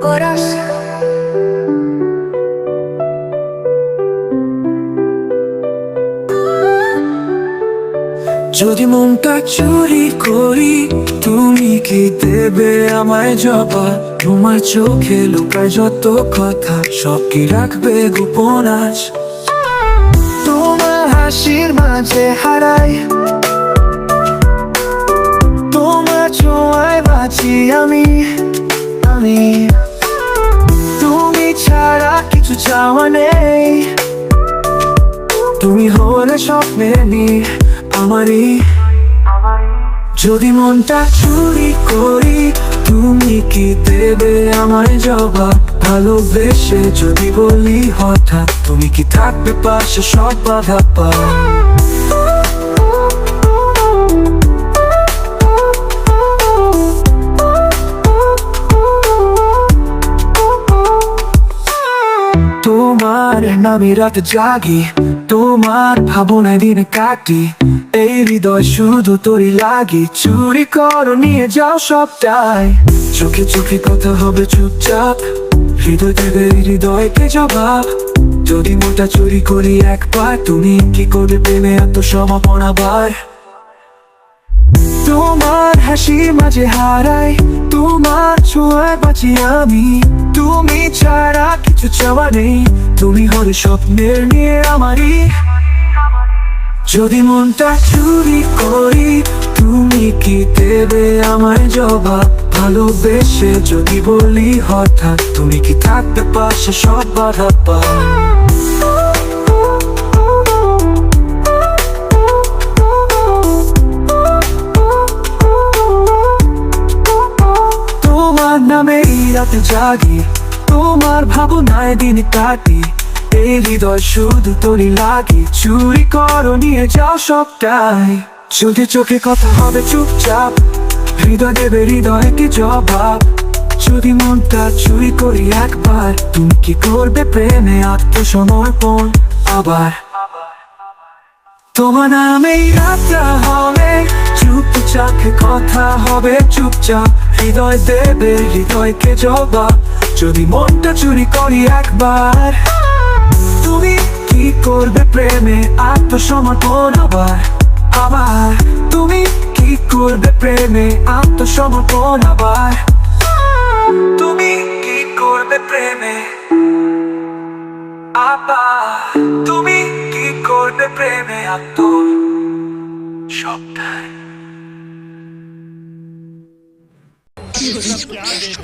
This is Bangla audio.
Coraz. যদি মনটা চুরি করি তুমি কি দেবে আমায় জবাব? তোমার চোখে লুকায় যত কথা সব কি রাখবে গোপন আজ? তোমার হাসির মাঝে হারাই, তোমার ছোঁয়ায় বাঁচি আমি। তুমি ছাড়া কিছু চাওয়া নেই, তুমি হলে স্বপ্নের নীড় আমারই। যদি মনটা চুরি করি তুমি কি দেবে আমায় জবাব? ভালোবেসে যদি বলি হঠাৎ তুমি কি থাকবে পাশে সব বাধা পার? তোমার নামে রাত জাগি, তোমার ভাবনায় দিন কাটি। এই হৃদয় শুধু তোরই লাগি, চুরি করো নিয়ে যাও সবটাই। চোখে চোখে কথা হবে চুপচাপ, হৃদয় দেবে হৃদয়কে জবাব। যদি মনটা চুরি করি একবার তুমি কি করবে প্রেমে আত্মসমর্পণ আবার? তোমার হাসি মাঝে হারাই, তোমার ছোঁয়ায় বাঁচি আমি। তুমি ছাড়া কিছু চাওয়া নেই, তুমি হলে স্বপ্নের নিয়ে আমারই। যদি মনটা চুরি করি তুমি কি দেবে আমায় জবাব? ভালোবেসে যদি বলি হঠাৎ তুমি কি থাকবে পাশে সব বাধা পার? তোমার নামে রাতে জাগি, তোমার ভাবনায় দিন কাটি। এই হৃদয় শুধু তোরই লাগি, চুরি করো নিয়ে যাও সবটাই। চোখে চোখে কথা হবে চুপচাপ, হৃদয় দেবে হৃদয়কে জবাব। যদি মনটা চুরি করি একবার তুমি কি করবে প্রেমে আত্মসমর্পণ আবার? তোমার নামেই রাতটা হবে চুপচাপ, কথা হবে চুপচাপ, হৃদয় দেবে হৃদয়কে জবাব। যদি মনটা চুরি করি একবার তুমি কি করবে প্রেমে আত্মসমর্পণ আবার? তুমি কি করবে প্রেমে আত্মসমর্পণ আবার? তুমি কি করবে প্রেমে আবার? তুমি কি করবে প্রেমে আত্মসমর্পণ?